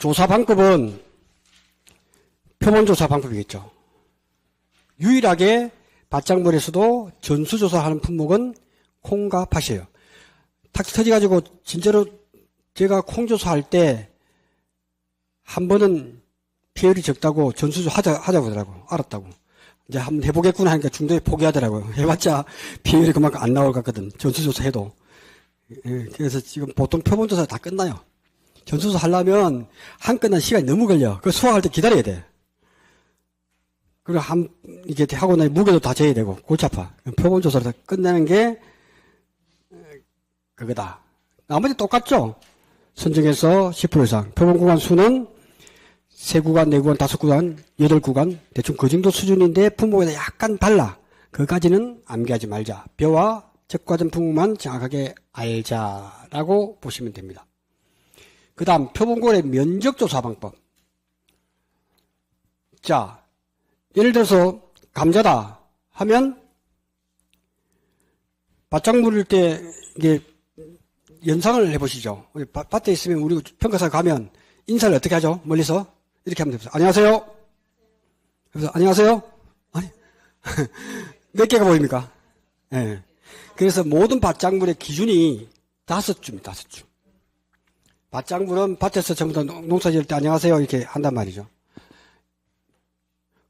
조사 방법은 표본조사 방법이겠죠. 유일하게 밭작물에서도 전수조사하는 품목은 콩과 팥이에요. 탁 터져가지고 진짜로 제가 콩조사할 때 한 번은 피해율이 적다고 전수조사 하자고 하더라고. 알았다고. 이제 한번 해보겠구나 하니까 중도에 포기하더라고요. 해봤자 피해율이 그만큼 안 나올 것 같거든. 전수조사 해도. 그래서 지금 보통 표본조사 다 끝나요. 전수조사 하려면 한 건은 시간이 너무 걸려. 그 수확할 때 기다려야 돼. 그리고 이게 하고 나니 무게도 다 재야 되고, 골치 아파. 표본조사를 다 끝내는 게, 그거다. 나머지 똑같죠? 선정해서 10% 이상. 표본구간 수는 3구간, 4구간, 5구간, 8구간, 대충 그 정도 수준인데 품목에 약간 달라. 그까지는 암기하지 말자. 벼와 적과점 품목만 정확하게 알자라고 보시면 됩니다. 그 다음, 표본구간의 면적조사 방법. 자, 예를 들어서 감자다 하면 밭작물일 때 이게 연상을 해보시죠. 우리 밭에 있으면 우리 평가사 가면 인사를 어떻게 하죠? 멀리서 이렇게 하면 됩니다. 안녕하세요. 그래서 안녕하세요. 아니 몇 개가 보입니까? 예. 네. 그래서 모든 밭작물의 기준이 5주입니다. 5주. 밭작물은 밭에서 전부 다 농사 지을 때 안녕하세요 이렇게 한단 말이죠.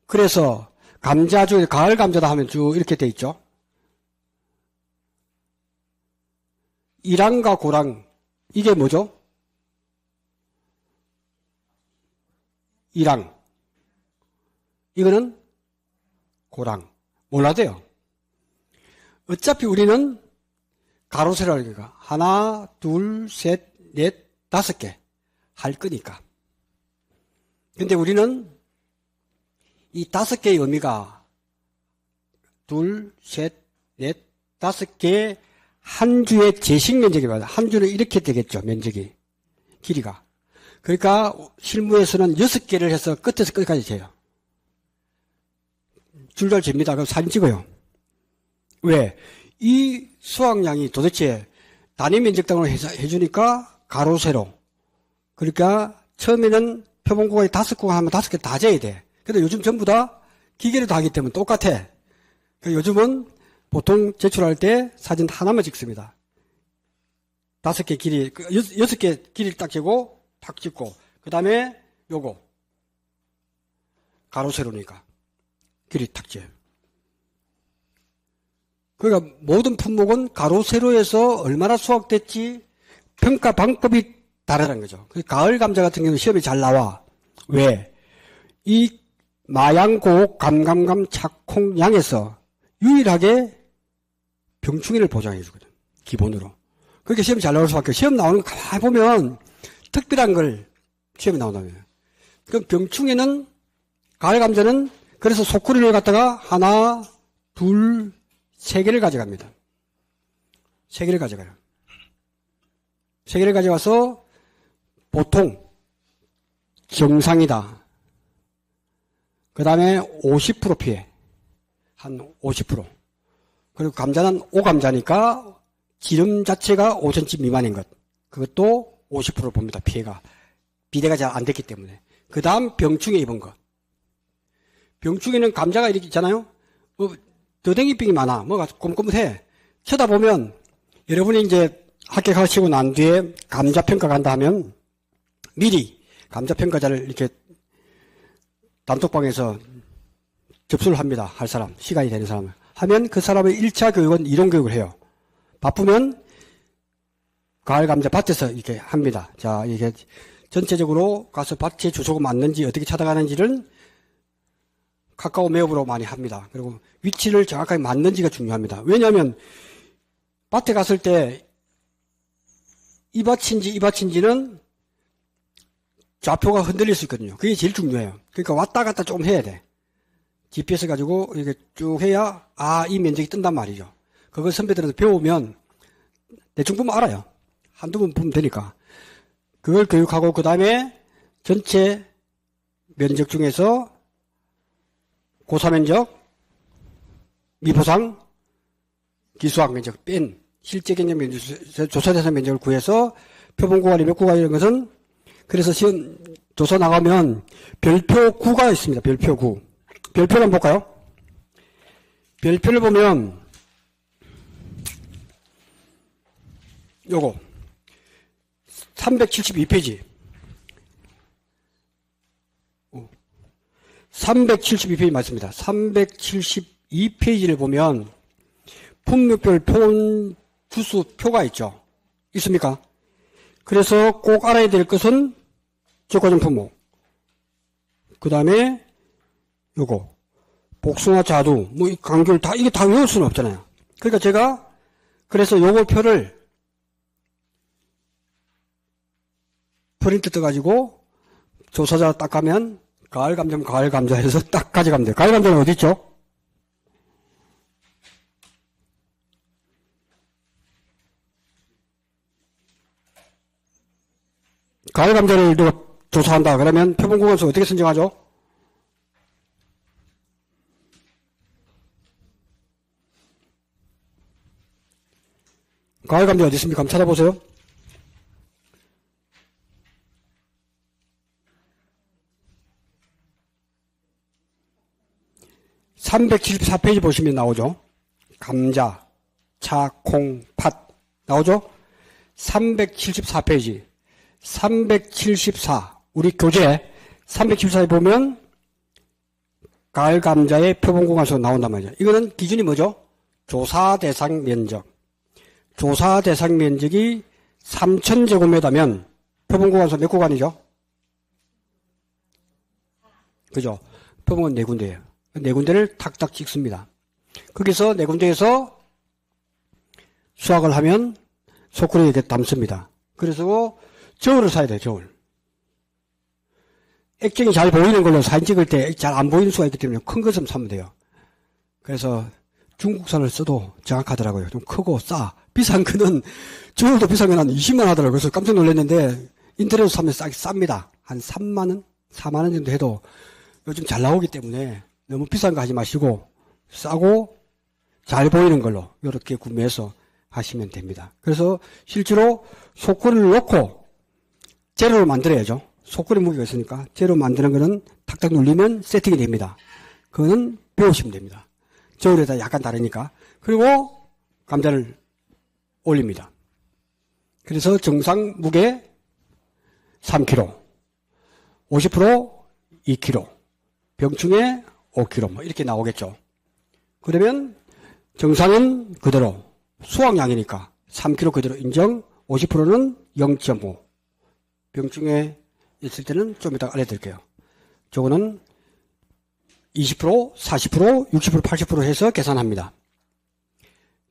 그래서 감자 중에 가을 감자다 하면 쭉 이렇게 돼 있죠. 일랑과 고랑 이게 뭐죠? 일랑 이거는 고랑 몰라도요. 어차피 우리는 가로 세로를 하니까 하나 둘 셋 넷 5개 할 거니까. 근데 우리는 이 5개의 의미가 둘, 셋, 넷, 5개 한 주의 제식 면적이 맞아. 한 주는 이렇게 되겠죠. 면적이. 길이가. 그러니까 실무에서는 6개를 해서 끝에서 끝까지 재요. 줄줄 잽니다. 그럼 사진 찍어요. 왜? 이 수확량이 도대체 단위 면적당으로 해주니까 가로, 세로. 그러니까 처음에는 표본구간이 5구간 하면 5개 다 재야 돼. 근데 요즘 전부 다 기계로 다 하기 때문에 똑같아. 요즘은 보통 제출할 때 사진 하나만 찍습니다. 5개 길이, 6개 길이를 딱 재고, 탁 찍고, 그 다음에 요거. 가로, 세로니까. 길이 탁 재요. 그러니까 모든 품목은 가로, 세로에서 얼마나 수확됐지, 평가 방법이 다르다는 거죠. 가을 감자 같은 경우는 시험이 잘 나와. 왜? 이 마양고 감감감 착콩양에서 유일하게 병충해를 보장해 주거든. 기본으로. 그렇게 시험이 잘 나올 수밖에 없어요. 시험 나오는 거 가만히 보면 특별한 걸 시험이 나온다면. 그럼 병충해는 가을 감자는 그래서 소쿠리를 갖다가 하나, 둘, 3개를 가져갑니다. 3개를 가져가요. 3개를 가져가서 보통 정상이다. 그 다음에 50% 피해. 한 50%. 그리고 감자는 오감자니까 지름 자체가 5cm 미만인 것. 그것도 50% 봅니다. 피해가. 비대가 잘 안 됐기 때문에. 그 다음 병충해 입은 것. 병충해는 감자가 이렇게 있잖아요. 더댕이병이 많아. 뭐가 꼼꼼해. 쳐다보면 여러분이 이제 합격하시고 난 뒤에 감자평가 간다 하면 미리 감자평가자를 이렇게 단톡방에서 접수를 합니다. 할 사람, 시간이 되는 사람. 하면 그 사람의 1차 교육은 이론교육을 해요. 바쁘면 가을 감자 밭에서 이렇게 합니다. 자, 이게 전체적으로 가서 밭에 주소가 맞는지 어떻게 찾아가는지를 카카오 매업으로 많이 합니다. 그리고 위치를 정확하게 맞는지가 중요합니다. 왜냐하면 밭에 갔을 때 이 밭인지는 좌표가 흔들릴 수 있거든요. 그게 제일 중요해요. 그러니까 왔다 갔다 조금 해야 돼. GPS 가지고 이렇게 쭉 해야 이 면적이 뜬단 말이죠. 그걸 선배들한테 배우면 대충 보면 알아요. 한두 번 보면 되니까. 그걸 교육하고 그 다음에 전체 면적 중에서 고사 면적, 미보상, 기수학 면적 뺀 실제 경영 면적, 조사 대상 면적을 구해서 표본 구간이 몇 구간 이런 것은 그래서 시험 조사 나가면 별표 9가 있습니다. 별표 9. 별표를 한번 볼까요? 별표를 보면 요거 372페이지 372페이지 맞습니다. 372페이지를 보면 품목별 표본 주수 표가 있죠. 있습니까? 그래서 꼭 알아야 될 것은 적과점 품목, 그 다음에 요거 복숭아 자두, 뭐 감귤 다 이게 다 외울 수는 없잖아요. 그러니까 제가 그래서 요거 표를 프린트 떠가지고 조사자 딱 가면 가을 감자 해서 딱 가져가면 돼요. 가을 감자는 어디 있죠? 가을 감자를 누가 조사한다. 그러면 표본구간수 어떻게 선정하죠? 가을 감자 어디 있습니까? 한번 찾아보세요. (374페이지) 보시면 나오죠. 감자, 차, 콩, 팥 나오죠. (374페이지) 374 우리 교재 374에 보면 가을 감자의 표본구간수 나온단 말이죠. 이거는 기준이 뭐죠? 조사 대상 면적. 조사 대상 면적이 3,000제곱미터면 표본구간수 몇 구간이죠? 그죠? 표본은 4군데예요. 4군데를 탁탁 찍습니다. 거기서 4군데에서 수확을 하면 소쿠리에 이렇게 담습니다. 그래서 저울을 사야 돼요. 저울. 액정이 잘 보이는 걸로 사진 찍을 때 잘 안 보이는 수가 있기 때문에 큰 것을 사면 돼요. 그래서 중국산을 써도 정확하더라고요. 좀 크고 싸. 비싼 거는 저울도 비싼 건 한 20만 원 하더라고요. 그래서 깜짝 놀랐는데 인터넷에서 사면 쌉니다. 한 3만 원? 4만 원 정도 해도 요즘 잘 나오기 때문에 너무 비싼 거 하지 마시고 싸고 잘 보이는 걸로 이렇게 구매해서 하시면 됩니다. 그래서 실제로 소쿠리를 넣고 재료를 만들어야죠. 소쿠리 무게가 있으니까 재료 만드는 거는 탁탁 눌리면 세팅이 됩니다. 그거는 배우시면 됩니다. 저울에다 약간 다르니까. 그리고 감자를 올립니다. 그래서 정상 무게 3kg, 50% 2kg, 병충해 5kg 뭐 이렇게 나오겠죠. 그러면 정상은 그대로 수확량이니까 3kg 그대로 인정, 50%는 0.5. 병충해 있을 때는 좀 이따 알려드릴게요. 저거는 20%, 40%, 60%, 80% 해서 계산합니다.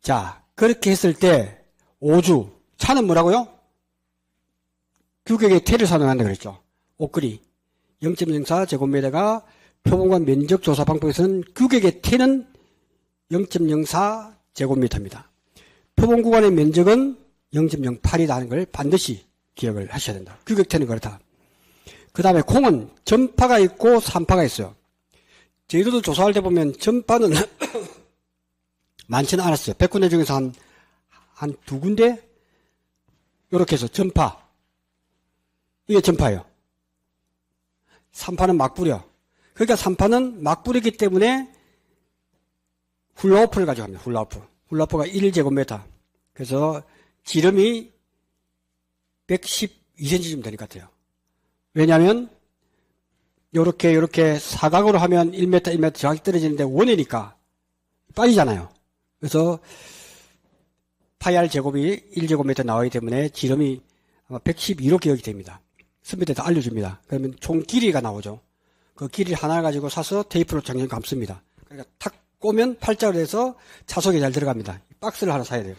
자, 그렇게 했을 때 5주, 차는 뭐라고요? 규격의 태를 사용한다 그랬죠. 옷걸이 0.04제곱미터가 표본관 면적 조사 방법에서는 규격의 태는 0.04제곱미터입니다. 표본 구간의 면적은 0.08이라는 걸 반드시 기억을 하셔야 된다. 규격태는 그렇다. 그 다음에 콩은 전파가 있고 산파가 있어요. 저희들도 조사할 때 보면 전파는 많지는 않았어요. 100군데 중에서 한 2군데? 이렇게 해서 전파. 이게 전파예요. 산파는 막 뿌려. 그러니까 산파는 막 뿌리기 때문에 훌라후프를 가져갑니다. 훌라후프. 훌라후프가 1제곱미터. 그래서 지름이 112cm 되는 것 같아요. 왜냐하면 요렇게 사각으로 하면 1m, 1m 정확히 떨어지는데 원이니까 빠지잖아요. 그래서 파이알 제곱이 1제곱미터 나오기 때문에 지름이 아마 112로 기억이 됩니다. 선배들 다 알려줍니다. 그러면 총 길이가 나오죠. 그 길이 하나를 가지고 사서 테이프로 장전 감습니다. 그러니까 탁 꼬면 팔자로 해서 차속에 잘 들어갑니다. 박스를 하나 사야 돼요.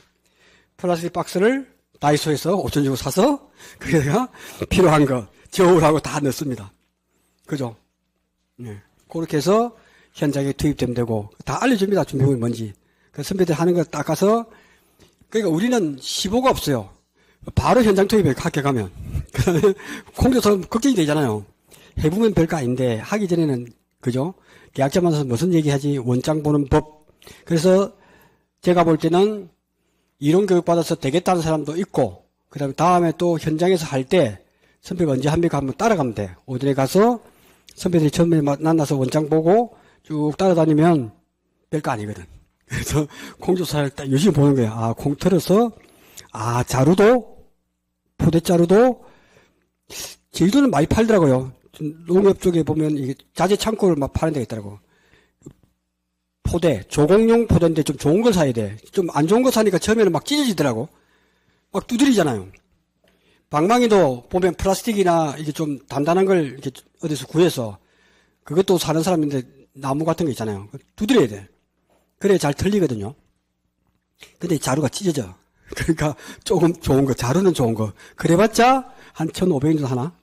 플라스틱 박스를 다이소에서 5천 주고 사서 거기다가 필요한 거 저울하고 다 넣습니다. 그죠? 네. 그렇게 해서 현장에 투입되면 되고 다 알려줍니다. 준비물이 뭔지. 그 선배들 하는 거 닦아서 그러니까 우리는 15가 없어요. 바로 현장 투입해 학교 가면. 그다음에 콩조사 걱정이 되잖아요. 해보면 별거 아닌데 하기 전에는 그죠? 계약자 만나서 무슨 얘기하지? 원장 보는 법. 그래서 제가 볼 때는 이론 교육 받아서 되겠다는 사람도 있고 그다음에 또 현장에서 할 때 선배가 언제 합니까? 한번 따라가면 돼. 오전에 가서 선배들이 처음에 만나서 원장 보고 쭉 따라다니면 별거 아니거든. 그래서 콩조사를 딱 열심히 보는 거야. 아, 콩 틀어서, 아, 자루도, 포대자루도, 제주도는 많이 팔더라고요. 농협 쪽에 보면 이게 자재 창고를 막 파는 데가 있더라고. 포대, 조공용 포대인데 좀 좋은 걸 사야 돼. 좀 안 좋은 거 사니까 처음에는 막 찢어지더라고. 막 두드리잖아요. 방망이도 보면 플라스틱이나 이게 좀 단단한 걸 이렇게 어디서 구해서 그것도 사는 사람인데 나무 같은 거 있잖아요. 두드려야 돼. 그래야 잘 틀리거든요. 근데 자루가 찢어져. 그러니까 조금 좋은 거, 자루는 좋은 거. 그래봤자 한 1,500원 정도 하나?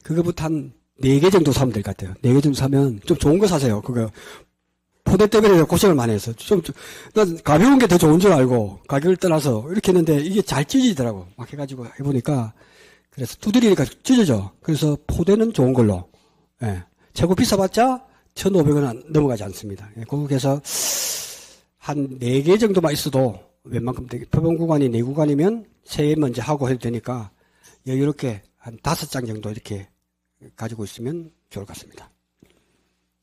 그거부터 한 4개 정도 사면 될 것 같아요. 4개 정도 사면 좀 좋은 거 사세요. 그거. 포대 때문에 고생을 많이 했어. 난 가벼운 게 더 좋은 줄 알고 가격을 떠나서 이렇게 했는데 이게 잘 찢어지더라고. 막 해가지고 해보니까 그래서 두드리니까 찢어져. 그래서 포대는 좋은 걸로. 예. 최고 비싸봤자 1,500원 넘어가지 않습니다. 예. 거기에서 한 4개 정도만 있어도 웬만큼 되게 표본 구간이 4구간이면 3개 먼저 하고 해도 되니까 여유롭게 한 5장 정도 이렇게 가지고 있으면 좋을 것 같습니다.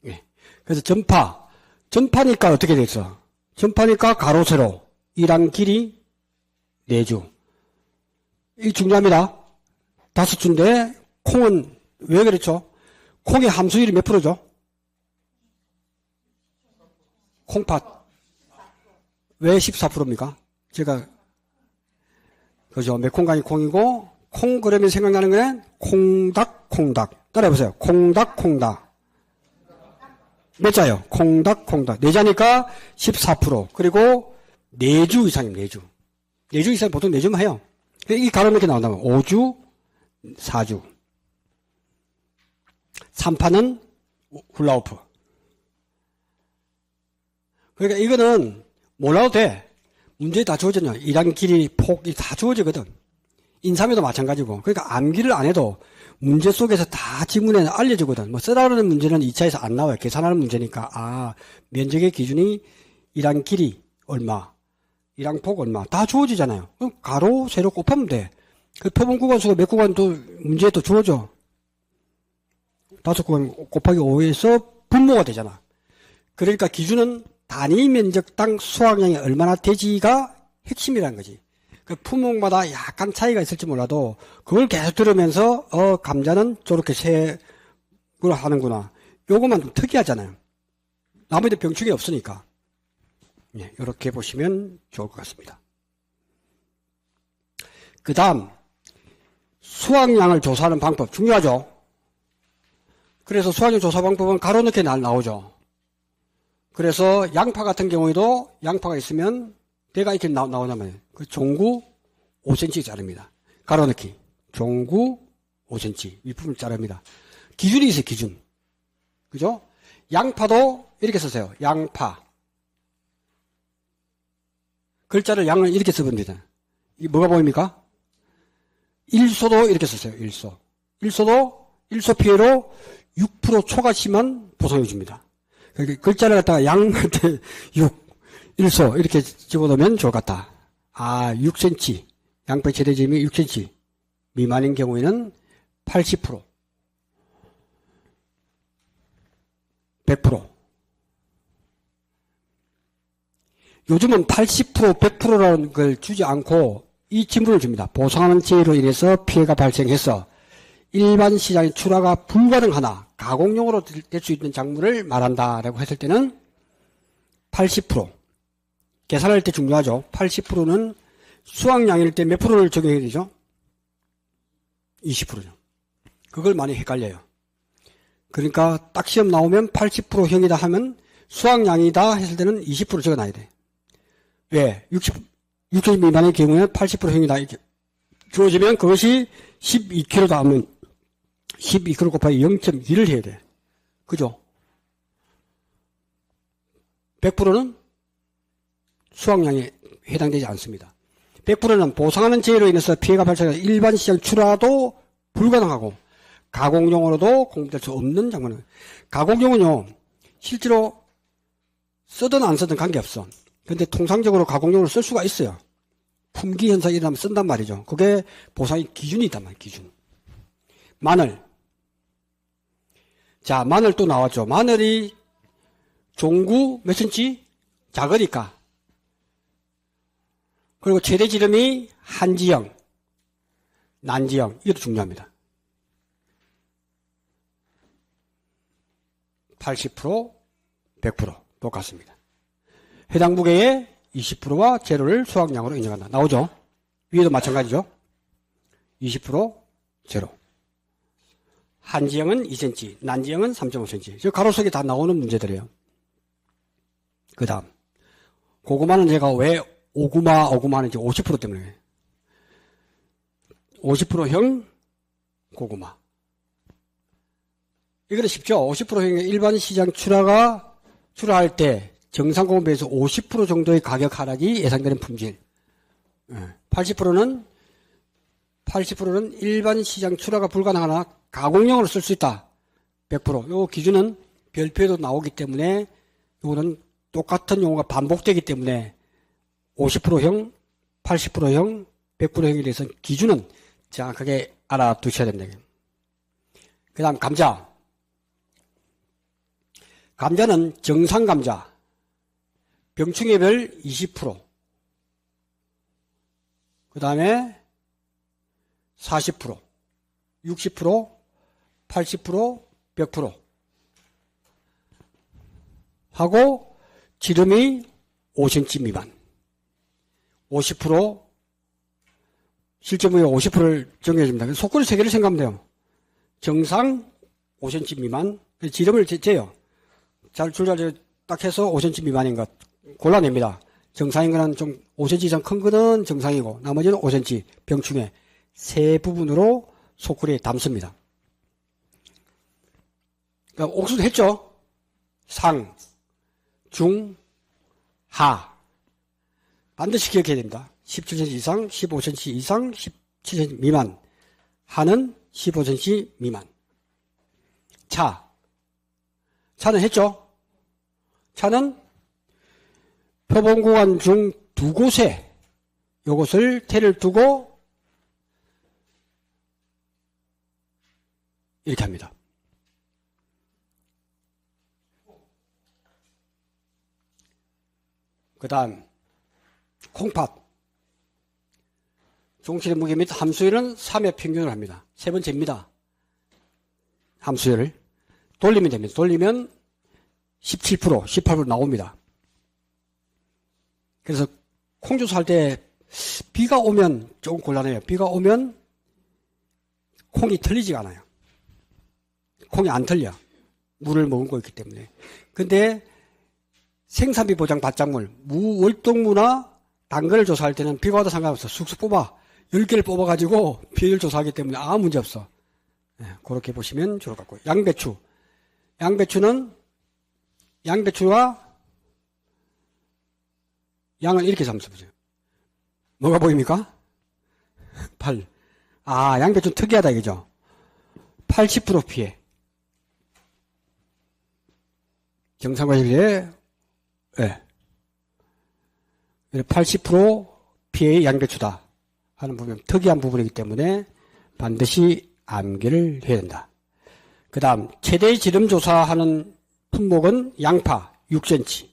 예. 그래서 전파니까 어떻게 됐어? 전파니까 가로, 세로. 1항 길이 4주. 이 중요합니다. 5주인데, 콩은 왜 그렇죠? 콩의 함수율이 몇 프로죠? 콩팥. 왜 14%입니까? 제가, 그죠. 매콩간이 콩이고, 콩 그러면 생각나는 거는 콩닥. 따라해보세요. 콩닥. 몇 자요? 콩닥. 4자니까 14%. 그리고 4주 이상입니다. 4주. 4주 이상 보통 4주만 해요. 이 가로 이렇게 나온다면 5주, 4주. 3파는 훌라후프. 그러니까 이거는 몰라도 돼. 문제에 다 주어졌냐. 1항 길이, 폭이 다 주어지거든. 인삼에도 마찬가지고. 그러니까 암기를 안 해도 문제 속에서 다 지문에 알려주거든. 뭐 쓰라는 문제는 2차에서 안 나와요. 계산하는 문제니까. 아, 면적의 기준이 1항 길이 얼마, 1항 폭 얼마 다 주어지잖아요. 그럼 가로, 세로 곱하면 돼. 그 표본 구간수가 몇 구간도 문제에 또 주어져. 5구간 곱하기 5에서 분모가 되잖아. 그러니까 기준은 단위 면적당 수확량이 얼마나 되지가 핵심이라는 거지. 그 품목마다 약간 차이가 있을지 몰라도 그걸 계속 들으면서 감자는 저렇게 색으로 하는구나. 요것만 좀 특이하잖아요. 나머지 병충이 없으니까. 네, 이렇게 보시면 좋을 것 같습니다. 그 다음 수확량을 조사하는 방법 중요하죠. 그래서 수확량 조사 방법은 가로 넣게 나오죠. 그래서 양파 같은 경우에도 양파가 있으면 대가 이렇게 나오냐면 그 종구 5cm 자릅니다. 가로 넣기. 종구 5cm 윗부분 자릅니다. 기준이 있어요. 기준. 그죠? 양파도 이렇게 쓰세요. 양파. 글자를 양을 이렇게 써봅니다. 이게 뭐가 보입니까? 일소도 이렇게 쓰세요. 일소. 일소 피해로 6% 초과시만 보상해 줍니다. 글자를 갖다가 양할 때 6, 일소 이렇게 집어넣으면 좋을 것 같다. 아, 6cm. 양파 최대점이 6cm 미만인 경우에는 80%, 100%. 요즘은 80%, 100%라는 걸 주지 않고 이 질문을 줍니다. 보상하는 제의로 인해서 피해가 발생해서 일반 시장의 출하가 불가능하나 가공용으로 될 수 있는 작물을 말한다라고 했을 때는 80%. 계산할 때 중요하죠. 80%는 수확량일 때 몇 프로를 적용해야 되죠? 20%죠. 그걸 많이 헷갈려요. 그러니까 딱 시험 나오면 80%형이다 하면 수확량이다 했을 때는 20% 적어놔야 돼. 왜? 60kg 미만의 경우에 80%형이다 이렇게 주어지면 그것이 12kg다 하면 12kg 곱하기 0.2를 해야 돼. 그죠? 100%는 수확량에 해당되지 않습니다. 100%는 보상하는 제의로 인해서 피해가 발생해 일반 시장 출하도 불가능하고 가공용으로도 공급될 수 없는 작물은 가공용은요 실제로 쓰든 안 쓰든 관계없어. 근데 통상적으로 가공용으로 쓸 수가 있어요. 품귀 현상이 일어나면 쓴단 말이죠. 그게 보상의 기준이 있단 말이에요. 기준. 마늘. 자, 마늘 또 나왔죠. 마늘이 종구 몇 cm? 작으니까. 그리고 최대 지름이 한지형, 난지형. 이것도 중요합니다. 80%, 100% 똑같습니다. 해당 무게의 20%와 제로를 수학량으로 인정한다. 나오죠? 위에도 마찬가지죠? 20%, 제로. 한지형은 2cm, 난지형은 3.5cm. 저 가로속에 다 나오는 문제들이에요. 그 다음. 고구마는 제가 왜 오구마는지 50% 때문에. 50%형 고구마. 이거는 쉽죠? 50%형의 일반 시장 출하할 때 정상 공급에서 50% 정도의 가격 하락이 예상되는 품질. 80%는 일반 시장 출하가 불가능하나 가공용으로 쓸 수 있다. 100%. 요 기준은 별표에도 나오기 때문에 요거는 똑같은 용어가 반복되기 때문에 50%형, 80%형, 100%형에 대해서 기준은 정확하게 알아두셔야 됩니다. 그 다음 감자. 감자는 정상 감자. 병충해별 20%. 그 다음에 40%, 60%, 80%, 100% 하고 지름이 5cm 미만. 50% 실제 무게 50%를 정해줍니다. 속골 3개를 생각하면 돼요. 정상 5cm 미만. 지름을 재요. 줄자로 딱 해서 5cm 미만인 것 골라냅니다. 정상인 거는 좀 5cm 이상 큰 거는 정상이고 나머지는 5cm 병충해 세 부분으로 속골에 담습니다. 그러니까 옥수수 했죠? 상, 중, 하. 반드시 기억해야 됩니다. 17cm 이상, 15cm 이상, 17cm 미만. 하는 15cm 미만. 차는 했죠? 차는 표본 구간 중 두 곳에 이것을 태를 두고 이렇게 합니다. 그 다음 콩팥. 종실의 무게 및 함수율은 3의 평균을 합니다. 세 번째입니다. 함수율을 돌리면 됩니다. 돌리면 17%, 18% 나옵니다. 그래서 콩주스 할 때 비가 오면 조금 곤란해요. 비가 오면 콩이 틀리지가 않아요. 콩이 안 틀려. 물을 머금고 있기 때문에. 근데 생산비 보장 바짝물, 무월동무나 당근을 조사할 때는 비가 와도 상관없어. 쑥쑥 뽑아. 10개를 뽑아가지고 비율 조사하기 때문에 아무 문제 없어. 네, 그렇게 보시면 좋을 것 같고요. 양배추. 양배추와 양을 이렇게 잡으세요. 뭐가 보입니까? 8. 양배추 특이하다 이거죠. 80% 피해. 정상과실에 80% 피해의 양배추다 하는 부분, 특이한 부분이기 때문에 반드시 암기를 해야 된다. 그 다음 최대 지름 조사하는 품목은 양파 6cm,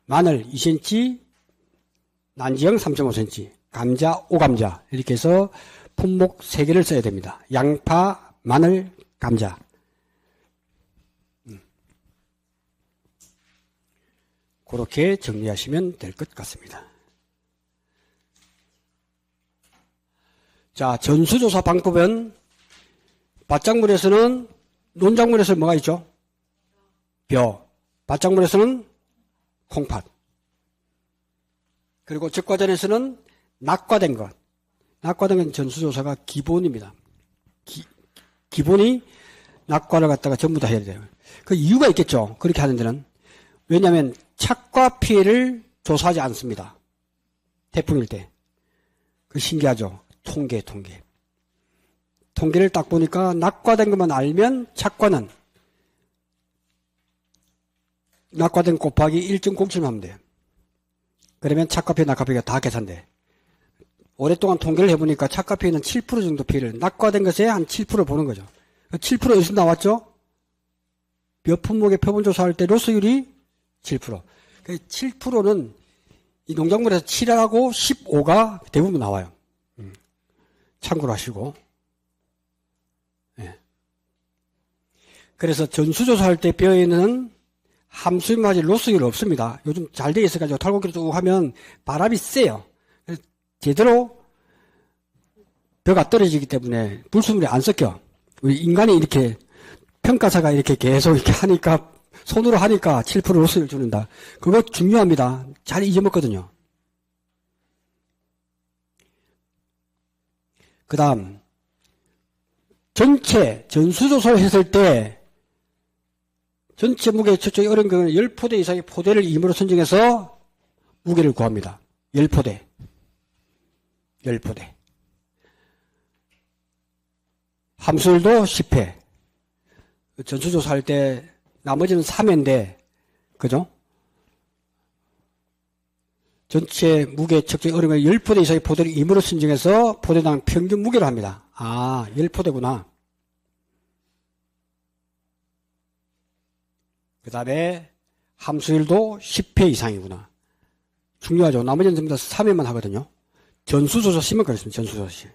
마늘 2cm, 난지형 3.5cm, 감자, 오감자 이렇게 해서 품목 3개를 써야 됩니다. 양파, 마늘, 감자. 그렇게 정리하시면 될 것 같습니다. 자, 전수조사 방법은 밭작물에서는 논작물에서 뭐가 있죠? 벼. 밭작물에서는 콩팥. 그리고 적과전에서는 낙과된 것. 낙과된 건 전수조사가 기본입니다. 기본이 낙과를 갖다가 전부 다 해야 돼요. 그 이유가 있겠죠. 그렇게 하는 데는. 왜냐하면 착과 피해를 조사하지 않습니다. 태풍일 때. 그 신기하죠. 통계를 딱 보니까 낙과된 것만 알면 착과는 낙과된 곱하기 1.07만 하면 돼요. 그러면 착과피, 낙과피가 다 계산돼. 오랫동안 통계를 해보니까 착가피해는 7% 정도 피해를, 낙과된 것에 한 7% 보는 거죠. 7% 어디서 나왔죠? 몇 품목의 표본조사할 때 로스율이 7%. 7%는 이 농작물에서 7하고 15가 대부분 나와요. 참고로 하시고. 예. 그래서 전수조사할 때 뼈에는 함수임맞이 로스율 없습니다. 요즘 잘 돼 있어가지고 탈곡기를 쭉 하면 바람이 세요. 제대로 뼈가 떨어지기 때문에 불순물이 안 섞여. 우리 인간이 이렇게 평가사가 이렇게 계속 이렇게 하니까 손으로 하니까 7% 로스를 주는다. 그거 중요합니다. 잘 잊어먹거든요. 그 다음 전체 전수조사를 했을 때 전체 무게 측정이 어려운 경우는 10포대 이상의 포대를 임의로 선정해서 무게를 구합니다. 10포대. 10포대. 함수율도 10회. 전수조사할 때 나머지는 3회인데, 그죠? 전체 무게 측정이 어려운 경우 10포대 이상의 포대를 임의로 선정해서 포대당 평균 무게를 합니다. 아, 10포대구나. 그 다음에 함수율도 10회 이상이구나. 중요하죠. 나머지는 전부 다 3회만 하거든요. 전수조사 시면 그렇습니다. 전수조사 시.